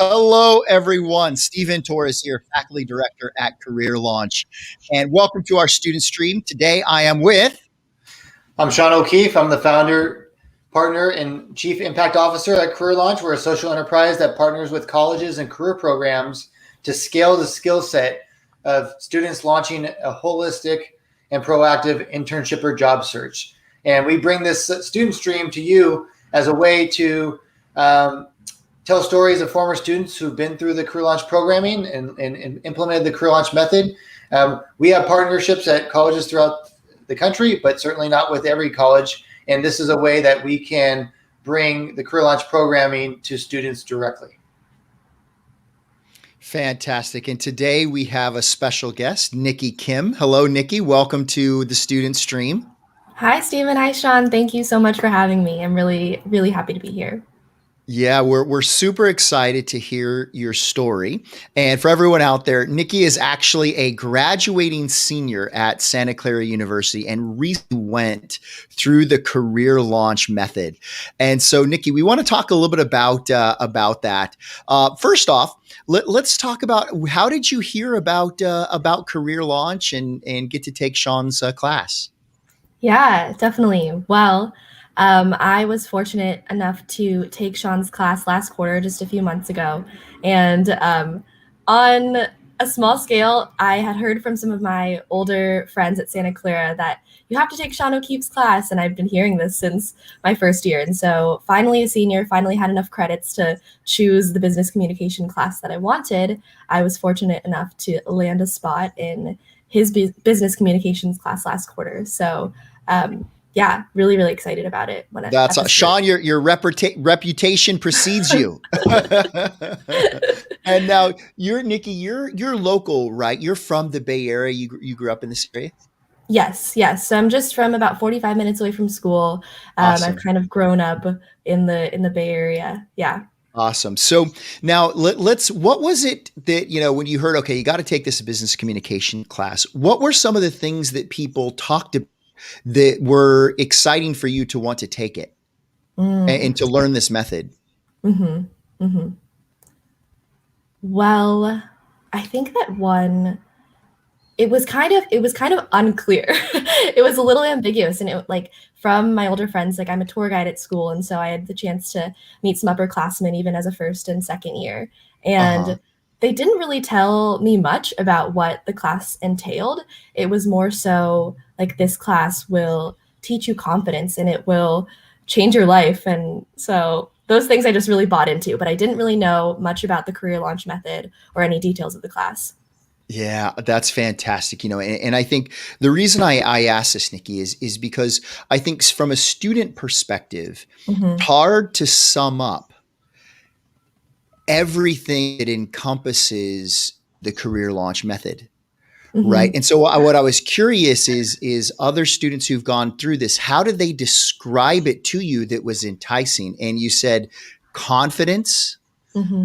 Hello, everyone. Stephen Torres here, Faculty Director at Career Launch. And welcome to our student stream. Today I am with... I'm Sean O'Keefe. I'm the founder, partner, and chief impact officer at Career Launch. We're a social enterprise that partners with colleges and career programs to scale the skill set of students launching a holistic and proactive internship or job search. And we bring this student stream to you as a way to tell stories of former students who've been through the Career Launch programming and implemented the Career Launch method. We have partnerships at colleges throughout the country, but certainly not with every college. And this is a way that we can bring the Career Launch programming to students directly. Fantastic. And today we have a special guest, Nikki Kim. Hello, Nikki. Welcome to the student stream. Hi, Stephen. Hi, Sean. Thank you so much for having me. I'm really, really happy to be here. Yeah, we're super excited to hear your story. And for everyone out there, Nikki is actually a graduating senior at Santa Clara University and recently went through the Career Launch method. And so, Nikki, we want to talk a little bit about that. First off, let's talk about how did you hear about Career Launch and get to take Sean's class? Yeah, definitely. Well, I was fortunate enough to take Sean's class last quarter, just a few months ago. And on a small scale, I had heard from some of my older friends at Santa Clara that you have to take Sean O'Keefe's class. And I've been hearing this since my first year. And so finally a senior, finally had enough credits to choose the business communication class that I wanted. I was fortunate enough to land a spot in his business communications class last quarter. So yeah, really, really excited about it. That's Sean. Your reputation precedes you. And now Nikki. You're local, right? You're from the Bay Area. You grew up in this area. Yes. So I'm just from about 45 minutes away from school. Awesome. I've kind of grown up in the Bay Area. Yeah. Awesome. So now what was it that, when you heard, okay, you got to take this business communication class, what were some of the things that people talked about that were exciting for you to want to take it and to learn this method? Mm-hmm. Mm-hmm. Well, I think that it was kind of unclear. It was a little ambiguous, and from my older friends, I'm a tour guide at school. And so I had the chance to meet some upperclassmen even as a first and second year. And they didn't really tell me much about what the class entailed. It was more so this class will teach you confidence and it will change your life. And so those things I just really bought into, but I didn't really know much about the Career Launch method or any details of the class. Yeah, that's fantastic. And I think the reason I asked this, Nikki, is because I think from a student perspective, it's hard to sum up everything that encompasses the Career Launch method. Right. And so what I was curious is other students who've gone through this, how did they describe it to you that was enticing? And you said confidence.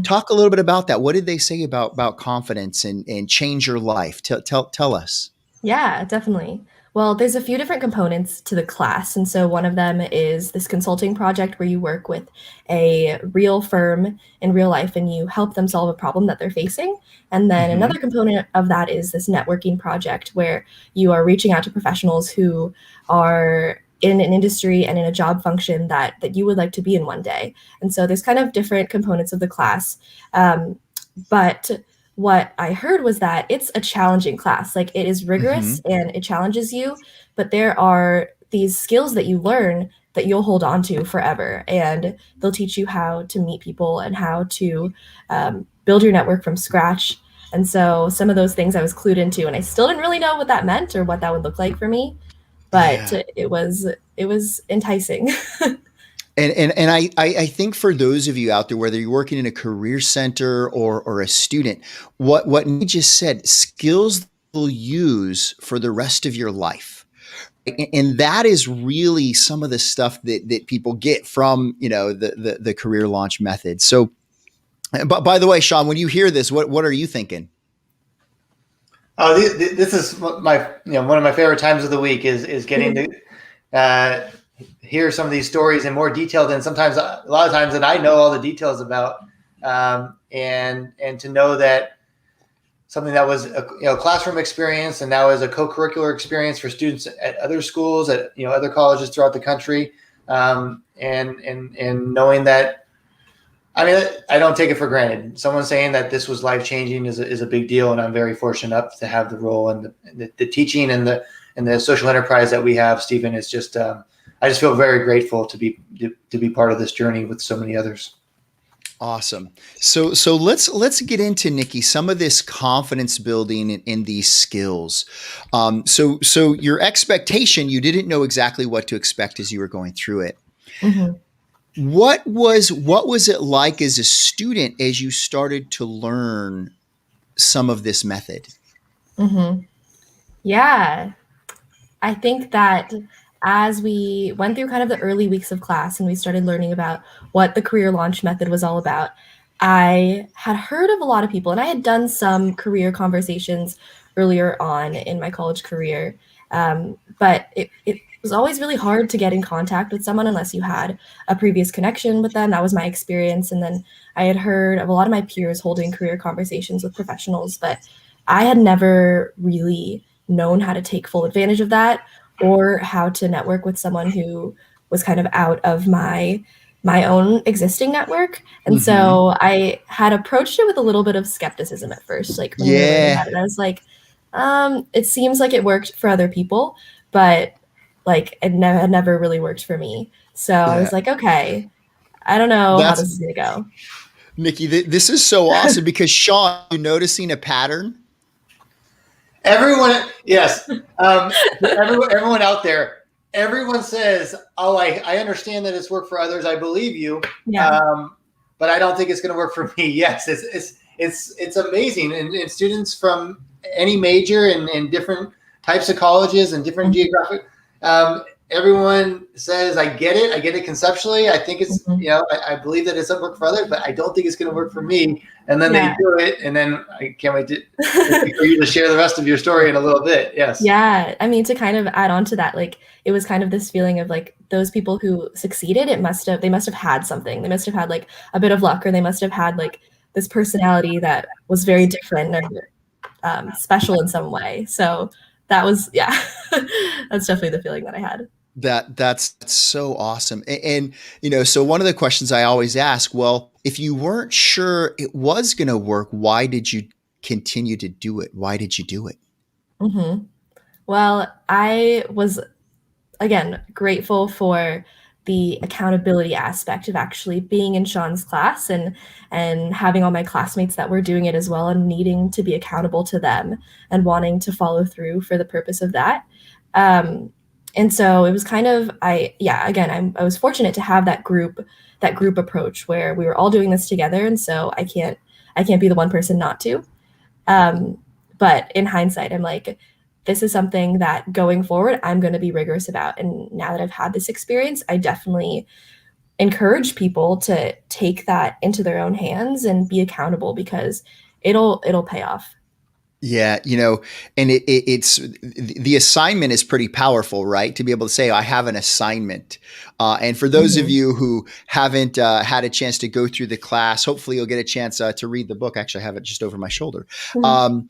Talk a little bit about that. What did they say about confidence and change your life? Tell us. Yeah, definitely. Well, there's a few different components to the class. And so one of them is this consulting project where you work with a real firm in real life and you help them solve a problem that they're facing. And then another component of that is this networking project where you are reaching out to professionals who are in an industry and in a job function that you would like to be in one day. And so there's kind of different components of the class. But what I heard was that it's a challenging class. It is rigorous and it challenges you, but there are these skills that you learn that you'll hold on to forever. And they'll teach you how to meet people and how to build your network from scratch. And so some of those things I was clued into, and I still didn't really know what that meant or what that would look like for me, but it was enticing. And I think for those of you out there, whether you're working in a career center or a student, what you just said, skills you'll use for the rest of your life. And that is really some of the stuff that people get from, the Career Launch method. So, but by the way, Sean, when you hear this, what are you thinking? This is my, one of my favorite times of the week is getting to hear some of these stories in more detail than a lot of times that I know all the details about and to know that something that was a classroom experience and now is a co-curricular experience for students at other schools, at other colleges throughout the country, and knowing that. I mean, I don't take it for granted. Someone saying that this was life changing is a big deal, and I'm very fortunate enough to have the role and the teaching and the social enterprise that we have. Stephen, is just I just feel very grateful to be part of this journey with so many others. Awesome. So let's get into, Nikki, some of this confidence building in these skills. So your expectation, you didn't know exactly what to expect as you were going through it. Mm-hmm. What was it like as a student as you started to learn some of this method? Mm-hmm. Yeah, I think that as we went through kind of the early weeks of class and we started learning about what the career launch method was all about, I had heard of a lot of people, and I had done some career conversations earlier on in my college career. But it was always really hard to get in contact with someone unless you had a previous connection with them. That was my experience. And then I had heard of a lot of my peers holding career conversations with professionals, but I had never really known how to take full advantage of that or how to network with someone who was kind of out of my own existing network. And Mm-hmm. so I had approached it with a little bit of skepticism at first, like when we were learning Yeah, about it. I was like, it seems like it worked for other people, but like it had never really worked for me. So I yeah. was like, okay, I don't know how That's this is gonna go. Nikki. This is so awesome because Sean, you noticing a pattern? Everyone, yes, everyone out there. Everyone says, "Oh, I understand that it's worked for others. I believe you, Yeah. but I don't think it's going to work for me." Yes, it's amazing, and students from any major and different types of colleges and different Mhm. geographic. Everyone says, I get it conceptually. I think it's Mhm. I believe that it's going to work for others, but I don't think it's going to work for me. And then they Yeah. do it, and then I can't wait for you to share the rest of your story in a little bit. Yes. Yeah, I mean, to kind of add on to that, like it was kind of this feeling of like those people who succeeded, they must have had something. They must have had like a bit of luck, or they must have had like this personality that was very different or special in some way. So that was, yeah, that's definitely the feeling that I had. That's so awesome. So one of the questions I always ask, well, if you weren't sure it was going to work, why did you continue to do it? Why did you do it? Hmm. Well, I was again grateful for the accountability aspect of actually being in Sean's class and having all my classmates that were doing it as well and needing to be accountable to them and wanting to follow through for the purpose of that. Um, and so it was kind of I was fortunate to have that group approach where we were all doing this together, and so I can't be the one person not to. Um, but in hindsight, I'm like, this is something that going forward, I'm going to be rigorous about. And now that I've had this experience, I definitely encourage people to take that into their own hands and be accountable because it'll pay off. Yeah, and it's the assignment is pretty powerful, right? To be able to say, I have an assignment. And for those of Mm-hmm. you who haven't had a chance to go through the class, hopefully you'll get a chance to read the book. Actually, I have it just over my shoulder. Mm-hmm.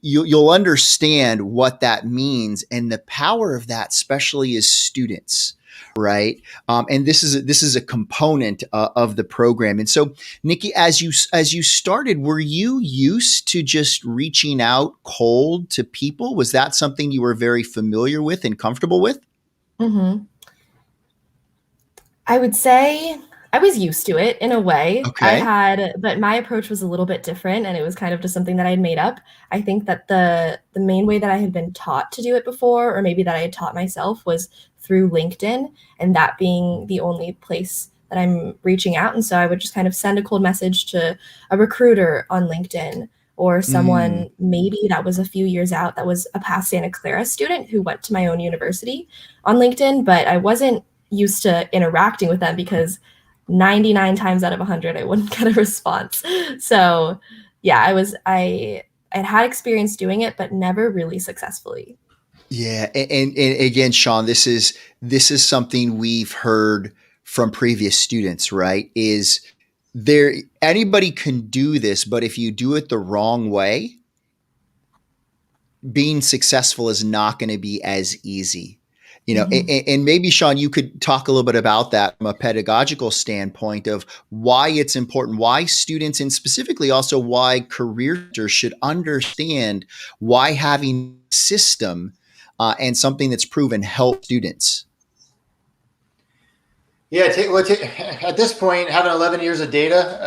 You'll understand what that means and the power of that, especially as students. Right, and this is a component of the program. And so, Nikki, as you started, were you used to just reaching out cold to people? Was that something you were very familiar with and comfortable with? Mm-hmm. I would say I was used to it in a way. Okay. But my approach was a little bit different, and it was kind of just something that I had made up. I think that the main way that I had been taught to do it before, or maybe that I had taught myself, was through LinkedIn, and that being the only place that I'm reaching out. And so I would just kind of send a cold message to a recruiter on LinkedIn or Mm, someone maybe that was a few years out that was a past Santa Clara student who went to my own university on LinkedIn, but I wasn't used to interacting with them because 99 times out of 100 I wouldn't get a response. So yeah, I had experience doing it but never really successfully. yeah, and again, Sean, this is something we've heard from previous students, right? Is there anybody can do this, but if you do it the wrong way, being successful is not going to be as easy. And maybe Sean, you could talk a little bit about that from a pedagogical standpoint of why it's important, why students, and specifically also why careers should understand why having a system and something that's proven help students. Yeah, at this point, having 11 years of data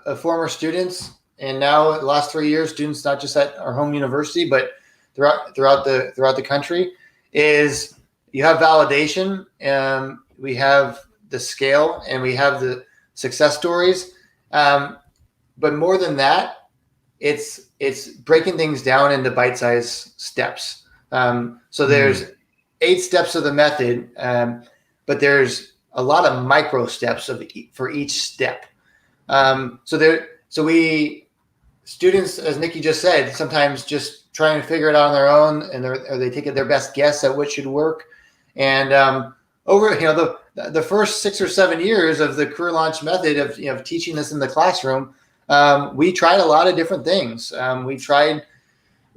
of former students, and now the last 3 years, students not just at our home university, but throughout the country, is you have validation, and we have the scale, and we have the success stories. But more than that, it's breaking things down into bite-sized steps. So there's 8 steps of the method, but there's a lot of micro steps for each step. So we students, as Nikki just said, sometimes just try and figure it out on their own, or they take their best guess at what should work. And over the first 6 or 7 years of the career launch method of teaching this in the classroom, we tried a lot of different things. We tried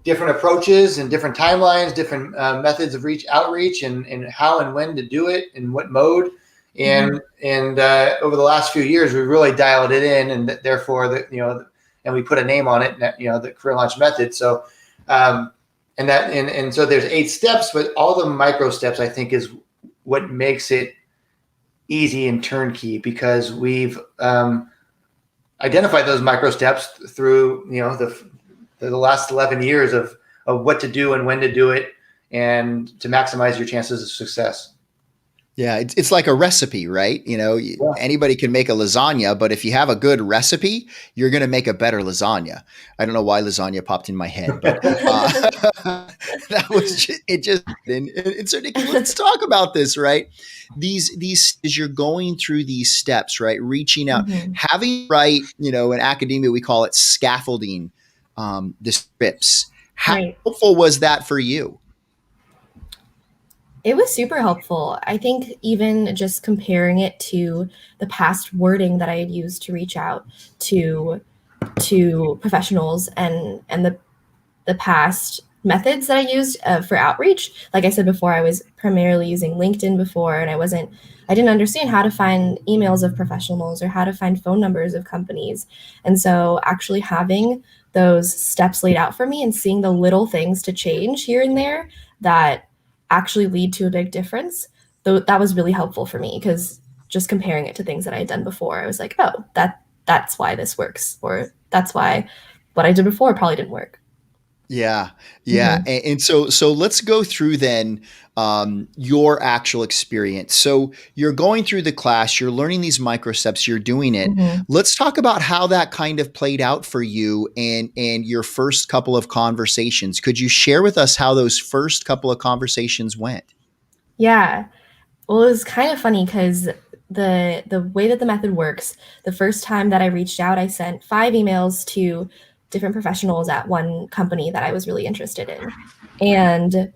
different approaches and different timelines, different methods of outreach, and how and when to do it, in what mode. And over the last few years, we really dialed it in, and therefore and we put a name on it, the career launch method. So, so there's 8 steps, but all the micro steps, I think, is what makes it easy and turnkey, because we've identified those micro steps through the last 11 years of what to do and when to do it, and to maximize your chances of success. Yeah, it's like a recipe, right? Anybody can make a lasagna, but if you have a good recipe, you're going to make a better lasagna. I don't know why lasagna popped in my head, but that was it. And so, Nikki, let's talk about this, right? These as you're going through these steps, right? Reaching out, having in academia we call it scaffolding, the scripts. How helpful was that for you? It was super helpful. I think even just comparing it to the past wording that I had used to reach out to professionals, and the past methods that I used for outreach. Like I said before, I was primarily using LinkedIn before, and I didn't understand how to find emails of professionals or how to find phone numbers of companies. And so actually having those steps laid out for me and seeing the little things to change here and there that actually lead to a big difference, though, that was really helpful for me, because just comparing it to things that I had done before, I was like, oh, that's why this works, or that's why what I did before probably didn't work. Yeah. And so let's go through then your actual experience. So you're going through the class, you're learning these micro steps, you're doing it. Let's talk about how that kind of played out for you and your first couple of conversations. Could you share with us how those first couple of conversations went? Yeah. Well, it was kind of funny because the way that the method works, the first time that I reached out, I sent 5 emails to different professionals at one company that I was really interested in. And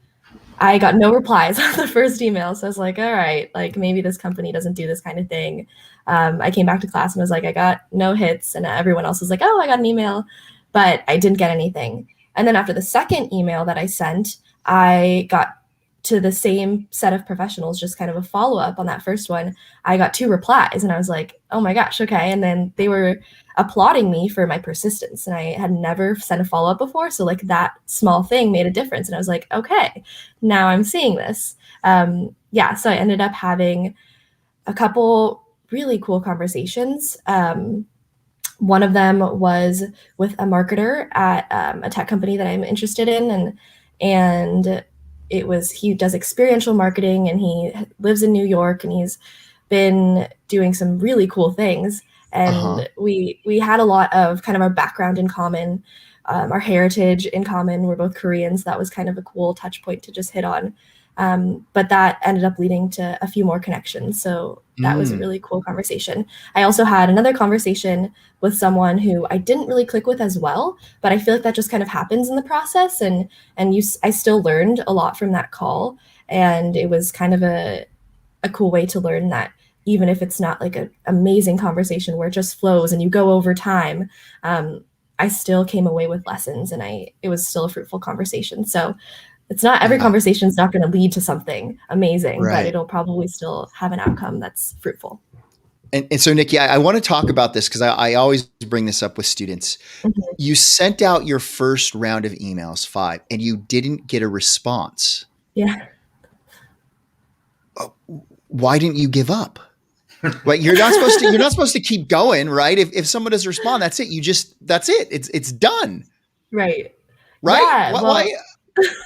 I got no replies on the first email. So I was like, all right, like maybe this company doesn't do this kind of thing. I came back to class and was like, I got no hits. And everyone else was like, oh, I got an email, but I didn't get anything. And then after the second email that I sent, I got to the same set of professionals, just kind of a follow-up on that first one. I got 2 replies and I was like, oh my gosh, okay. And then they were applauding me for my persistence, and I had never sent a follow-up before. So like that small thing made a difference. And I was like, okay, now I'm seeing this. So I ended up having a couple really cool conversations. One of them was with a marketer at a tech company that I'm interested in. And he does experiential marketing, and he lives in New York, and he's been doing some really cool things. And we had a lot of kind of our background in common, our heritage in common. We're both Koreans. So that was kind of a cool touch point to just hit on. But that ended up leading to a few more connections. So that was a really cool conversation. I also had another conversation with someone who I didn't really click with as well, but I feel like that just kind of happens in the process. And I still learned a lot from that call. And it was kind of a cool way to learn that even if it's not like an amazing conversation where it just flows and you go over time, I still came away with lessons, and it was still a fruitful conversation. So it's not every Yeah. conversation is not going to lead to something amazing, but Right. it'll probably still have an outcome that's fruitful. And so, Nikki, I want to talk about this because I always bring this up with students. Mhm. You sent out your first round of emails, 5, and you didn't get a response. Yeah. Why didn't you give up? Right? You're not supposed to keep going, right? If someone doesn't respond, that's it. That's it. It's done. Right. Right? Yeah. Why?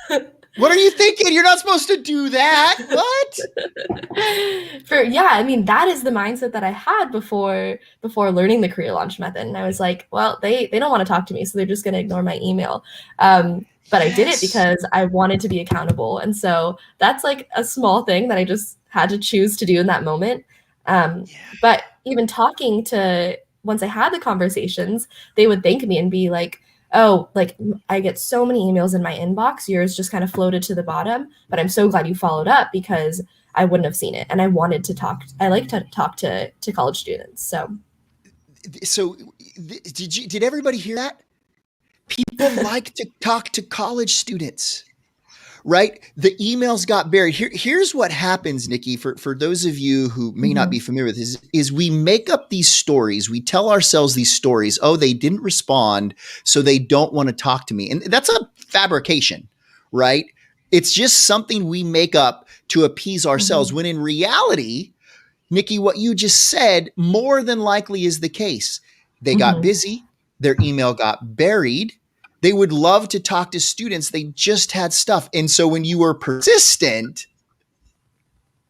Well, What are you thinking? You're not supposed to do that. What? I mean, that is the mindset that I had before learning the career launch method. And I was like, well, they don't want to talk to me, so they're just going to ignore my email. But I did it Yes. because I wanted to be accountable. And so that's like a small thing that I just had to choose to do in that moment. Yeah. But even talking to, once I had the conversations, they would thank me and be like, oh, like I get so many emails in my inbox. Yours just kind of floated to the bottom, but I'm so glad you followed up because I wouldn't have seen it. And I wanted to talk. I like to talk to college students. So did everybody hear that? People like to talk to college students, right? The emails got buried. Here's what happens, Nikki, for those of you who may not be Mhm. familiar with this, is we make up these stories. We tell ourselves these stories. Oh, they didn't respond, so they don't want to talk to me. And that's a fabrication, right? It's just something we make up to appease ourselves, Mhm. when in reality, Nikki, what you just said more than likely is the case. They got Mhm. busy, their email got buried. They would love to talk to students, they just had stuff. And so when you were persistent,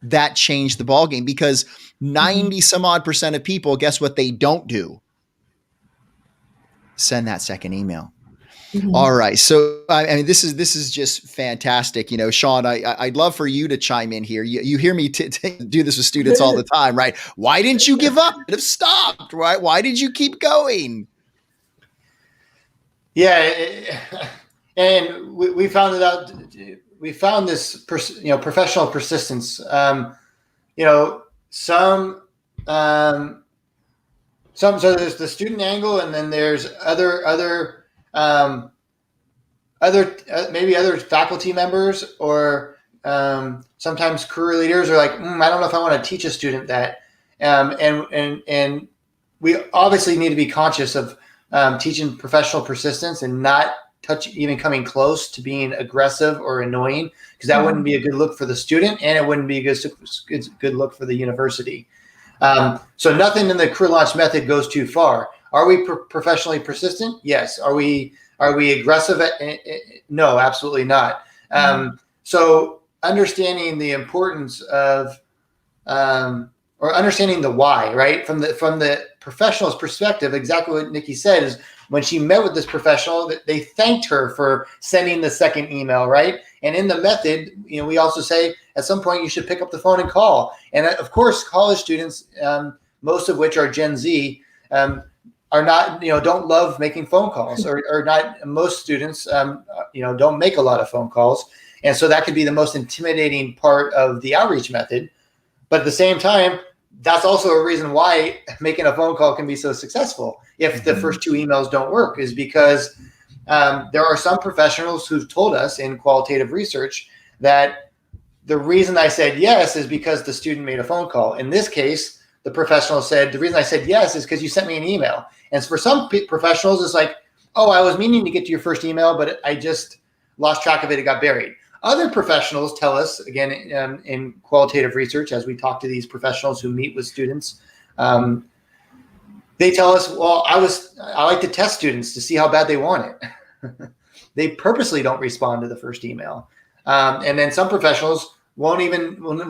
that changed the ballgame, because Mhm. 90 some odd percent of people, guess what they don't do? Send that second email. All Mhm. right. So I mean, this is just fantastic. You know, Sean, I'd love for you to chime in here. You hear me do this with students all the time, right? Why didn't you give up? Have stopped, right? Why did you keep going? Yeah, and we found it out. We found this, professional persistence. You know, some um, so there's the student angle, and then there's um, maybe other faculty members, or sometimes career leaders are like, I don't know if I want to teach a student that, and we obviously need to be conscious of teaching professional persistence and not even coming close to being aggressive or annoying, because that wouldn't Mhm. be a good look for the student, and it wouldn't be a good look for the university. So nothing in the career launch method goes too far. Are we professionally persistent? Yes. Are we aggressive? No, absolutely not. Mhm. So understanding the importance of, or understanding the why, right? From the professional's perspective, exactly what Nikki said is, when she met with this professional, they thanked her for sending the second email, right? And in the method, we also say at some point you should pick up the phone and call. And of course, college students, most of which are Gen Z, are not, don't love making phone calls, or not. Most students, don't make a lot of phone calls. And so that could be the most intimidating part of the outreach method. But at the same time, that's also a reason why making a phone call can be so successful if the Mhm. first two emails don't work, is because there are some professionals who've told us in qualitative research that the reason I said yes is because the student made a phone call. In this case, the professional said, the reason I said yes is because you sent me an email. And for some professionals, it's like, oh, I was meaning to get to your first email, but I just lost track of it. It got buried. Other professionals tell us, again, in qualitative research, as we talk to these professionals who meet with students, they tell us, well, I like to test students to see how bad they want it. They purposely don't respond to the first email. And then some professionals will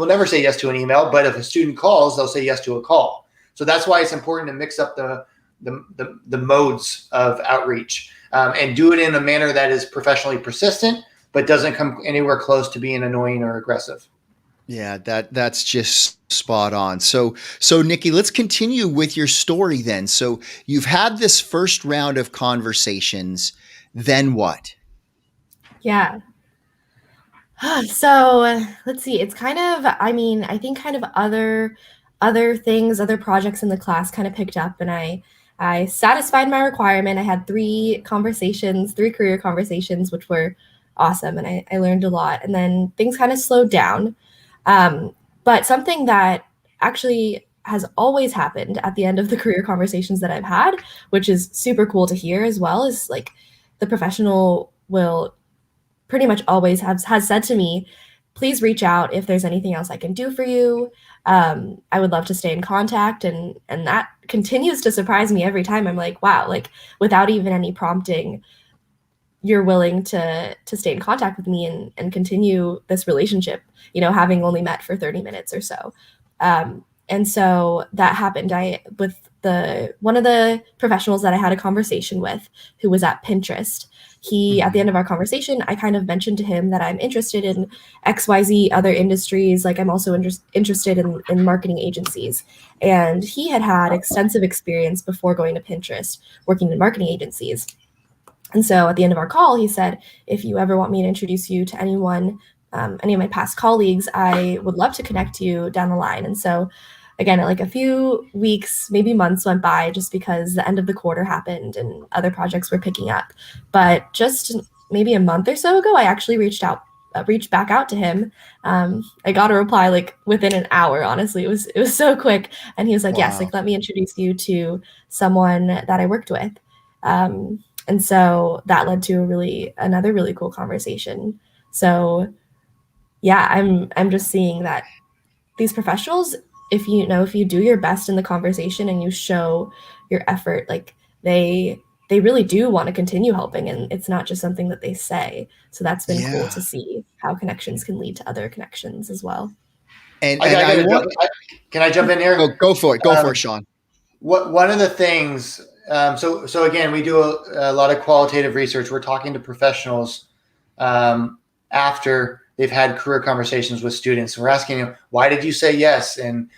never say yes to an email, but if a student calls, they'll say yes to a call. So that's why it's important to mix up the modes of outreach, and do it in a manner that is professionally persistent, but doesn't come anywhere close to being annoying or aggressive. Yeah, that's just spot on. So Nikki, let's continue with your story then. So you've had this first round of conversations, then what? Yeah. So let's see. It's kind of, I mean, I think kind of other other things, other projects in the class kind of picked up, and I satisfied my requirement. I had 3 career conversations, which were awesome, and I learned a lot. And then things kind of slowed down. But something that actually has always happened at the end of the career conversations that I've had, which is super cool to hear as well, is like the professional will pretty much always has said to me, please reach out if there's anything else I can do for you. I would love to stay in contact, and that continues to surprise me every time. I'm like, wow, like without even any prompting, you're willing to stay in contact with me and continue this relationship, having only met for 30 minutes or so. And so that happened. I with the one of the professionals that I had a conversation with, who was at Pinterest. He, at the end of our conversation, I kind of mentioned to him that I'm interested in XYZ other industries. Like I'm also interested in marketing agencies. And he had extensive experience before going to Pinterest, working in marketing agencies. And so at the end of our call, he said, if you ever want me to introduce you to anyone, any of my past colleagues, I would love to connect you down the line. And so again, like a few weeks, maybe months went by just because the end of the quarter happened and other projects were picking up. But just maybe a month or so ago, I actually reached back out to him. I got a reply like within an hour. Honestly, it was so quick, and he was like, "Yes, Wow. like let me introduce you to someone that I worked with." And so that led to another really cool conversation. So yeah, I'm just seeing that these professionals, if you do your best in the conversation and you show your effort, like they really do want to continue helping, and it's not just something that they say. So that's been cool to Yeah. see how connections can lead to other connections as well. And I want Can I jump in here? go for it. Go for it, Sean. One of the things, so again, we do a lot of qualitative research. We're talking to professionals after they've had career conversations with students. We're asking them, why did you say yes? And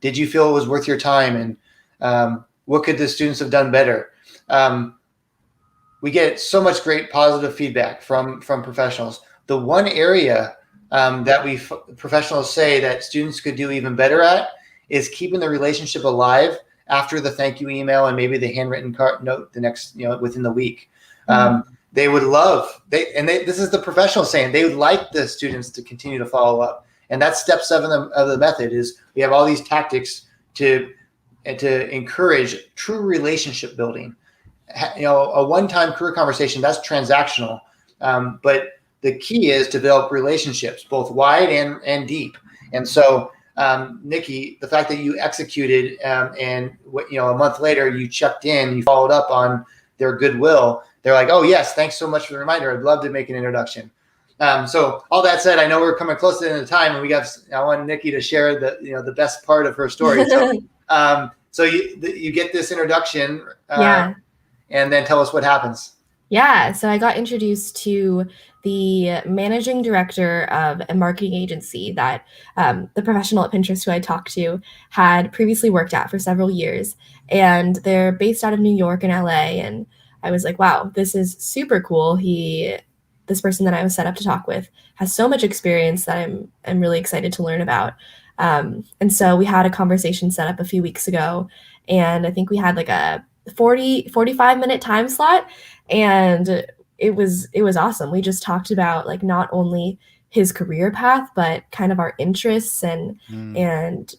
did you feel it was worth your time? And what could the students have done better? We get so much great positive feedback from professionals. The one area that professionals say that students could do even better at is keeping the relationship alive after the thank you email and maybe the handwritten note the next, within the week. They would love, this is the professional saying, they would like the students to continue to follow up. And that's step 7 of the method is we have all these tactics to encourage true relationship building. A one-time career conversation, that's transactional. But the key is to develop relationships, both wide and deep. And so, Nikki, the fact that you executed and a month later you checked in, you followed up on their goodwill. They're like, oh yes, thanks so much for the reminder. I'd love to make an introduction. So all that said, I know we're coming close to the end of the time, and I want Nikki to share the best part of her story. So you get this introduction, Yeah. and then tell us what happens. Yeah, so I got introduced to the managing director of a marketing agency that the professional at Pinterest who I talked to had previously worked at for several years. And they're based out of New York and LA. And I was like, wow, this is super cool. This person that I was set up to talk with has so much experience that I'm really excited to learn about. And so we had a conversation set up a few weeks ago, and I think we had like a 45-minute time slot, and it was awesome. We just talked about like not only his career path, but kind of our interests and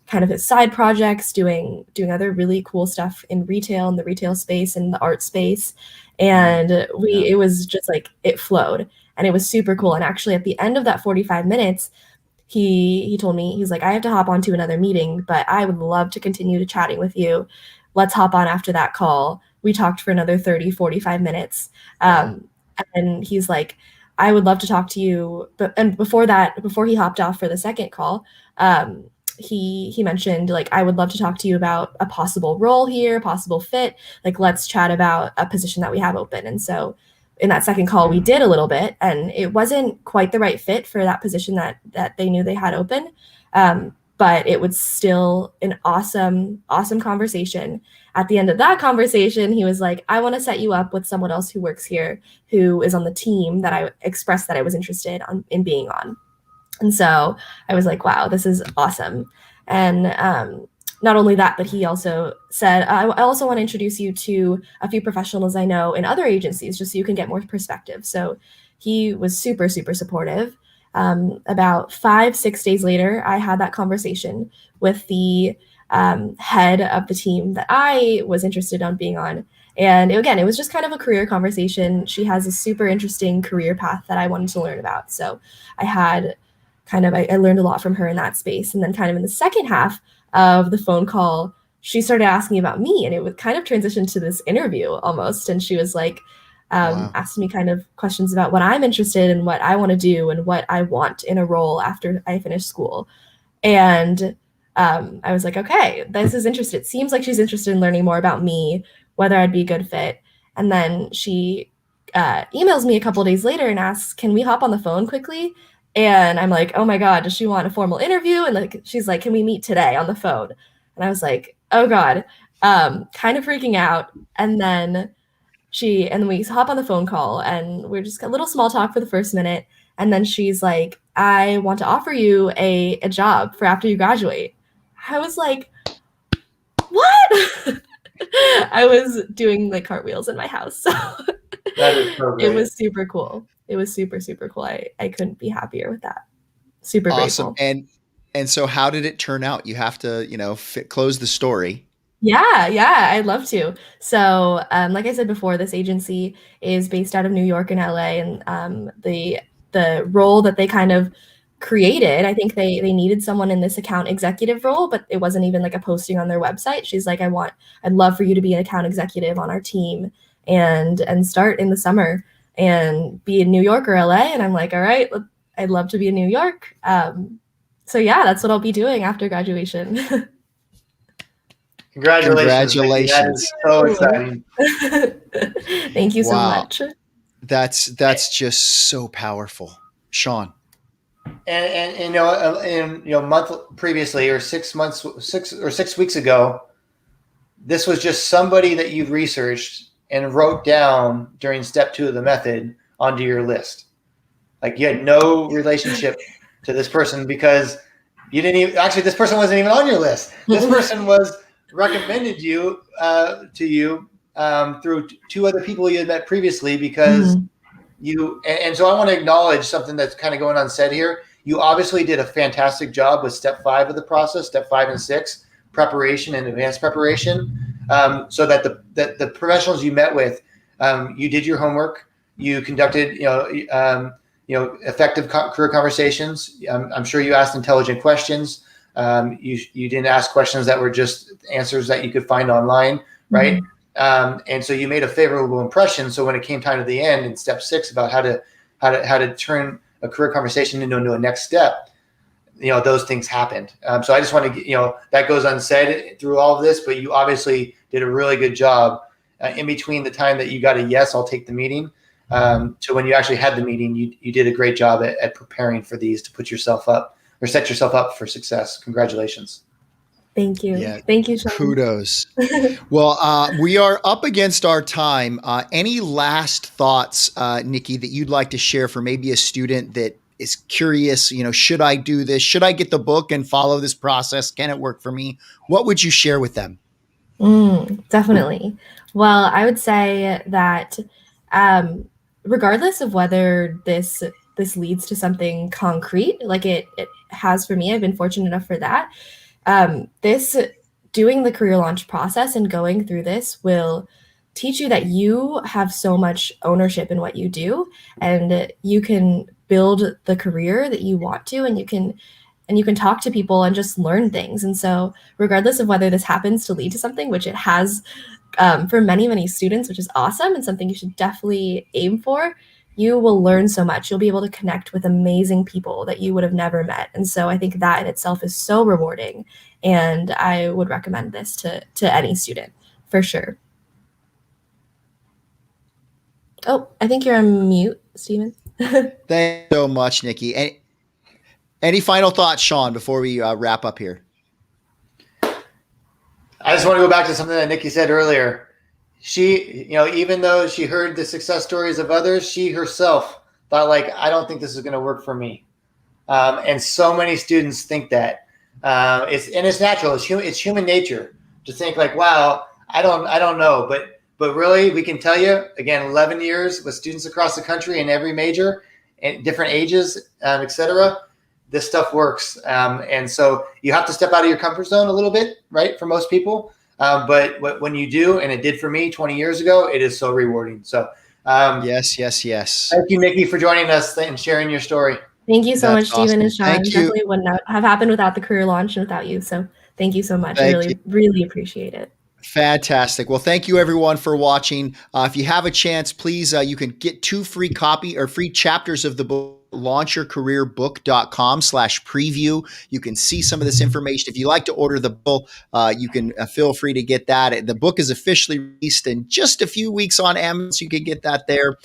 kind of his side projects, doing other really cool stuff in retail, in the retail space and the art space. And it was just like, it flowed, and it was super cool. And actually at the end of that 45 minutes, he told me, he's like, I have to hop onto another meeting, but I would love to continue chatting with you. Let's hop on after that call. We talked for another 30-45 minutes. And he's like, I would love to talk to you. And before he hopped off for the second call, he mentioned, like, I would love to talk to you about a possible role here, possible fit. Like, let's chat about a position that we have open. And so in that second call, we did a little bit, and it wasn't quite the right fit for that position that they knew they had open. But it was still an awesome. At the end of that conversation, he was like, I want to set you up with someone else who works here, who is on the team that I expressed that I was interested in being on. And so I was like, wow, this is awesome. And not only that, but he also said, I also want to introduce you to a few professionals I know in other agencies, just so you can get more perspective. So he was super, super supportive. About 5-6 days later, I had that conversation with the head of the team that I was interested on being on. And again, it was just kind of a career conversation. She has a super interesting career path that I wanted to learn about. So I had I learned a lot from her in that space. And then kind of in the second half of the phone call, she started asking about me, and it would kind of transition to this interview almost. And she was like, Wow. asking me kind of questions about what I'm interested in, what I want to do, and what I want in a role after I finish school. And I was like, okay, this is interesting. It seems like she's interested in learning more about me, whether I'd be a good fit. And then she emails me a couple days later and asks, can we hop on the phone quickly? And I'm like, oh my God, does she want a formal interview? And like, she's like, can we meet today on the phone? And I was like, oh God, kind of freaking out. And then we hop on the phone call and we're just a little small talk for the first minute. And then she's like, I want to offer you a job for after you graduate. I was like, what? I was doing like cartwheels in my house. So That is so it great. was super cool. It was super, super cool. I couldn't be happier with that. Super Awesome. grateful. And so how did it turn out? You have to, close the story. Yeah, I'd love to. So, like I said before, this agency is based out of New York and LA, and the role that they kind of created, I think they needed someone in this account executive role, but it wasn't even like a posting on their website. She's like, I'd love for you to be an account executive on our team and start in the summer and be in New York or LA. And I'm like, all right, I'd love to be in New York. So yeah, that's what I'll be doing after graduation. Congratulations, Nikki. That is so exciting. Thank you so Wow. much. That's just so powerful. Sean. And month previously, or 6 weeks ago, this was just somebody that you researched and wrote down during step 2 of the method onto your list. Like you had no relationship to this person because you didn't even, actually this person wasn't even on your list. This person was recommended to you through 2 other people you had met previously because and so I want to acknowledge something that's kind of going unsaid here. You obviously did a fantastic job with step 5 of the process, step 5 and 6, preparation and advanced preparation, so that the professionals you met with, you did your homework, you conducted, effective career conversations. I'm sure you asked intelligent questions. You didn't ask questions that were just answers that you could find online, right? And so you made a favorable impression. So when it came time to the end in step 6 about how to turn a career conversation into a next step, those things happened. So I just want to, that goes unsaid through all of this, but you obviously did a really good job in between the time that you got a yes, I'll take the meeting, to when you actually had the meeting. You did a great job at preparing for these to put yourself up or set yourself up for success. Congratulations. Thank you. Yeah. Thank you, Sean. Kudos. Well, we are up against our time. Any last thoughts, Nikki, that you'd like to share for maybe a student that is curious, should I do this? Should I get the book and follow this process? Can it work for me? What would you share with them? Definitely. Well, I would say that regardless of whether this leads to something concrete, like it has for me, I've been fortunate enough for that. This doing the career launch process and going through this will teach you that you have so much ownership in what you do, and you can build the career that you want to, and you can talk to people and just learn things. And so regardless of whether this happens to lead to something, which it has for many, many students, which is awesome and something you should definitely aim for, you will learn so much. You'll be able to connect with amazing people that you would have never met. And so I think that in itself is so rewarding. And I would recommend this to any student for sure. Oh, I think you're on mute, Stephen. Thank you so much, Nikki. Any final thoughts, Sean, before we wrap up here? I just want to go back to something that Nikki said earlier. She, even though she heard the success stories of others, she herself thought, like, I don't think this is going to work for me. And so many students think that. It's natural. It's human nature to think like, wow, I don't know, but really, we can tell you again, 11 years with students across the country in every major, and different ages, etc. This stuff works, and so you have to step out of your comfort zone a little bit, right? For most people, but when you do, and it did for me 20 years ago, it is so rewarding. So, Yes, yes, yes. thank you, Nikki, for joining us and sharing your story. Thank you so That's much, Stephen awesome. and Sean. Thank you. Definitely would not have happened without the career launch and without you. So thank you so much. I Thank you. really, really appreciate it. Fantastic. Well, thank you everyone for watching. If you have a chance, please, you can get 2 free copy or free chapters of the book, launchyourcareerbook.com/preview. You can see some of this information. If you like to order the book, you can feel free to get that. The book is officially released in just a few weeks on Amazon, so you can get that there.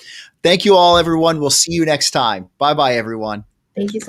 Thank you all, everyone. We'll see you next time. Bye-bye, everyone. Thank you so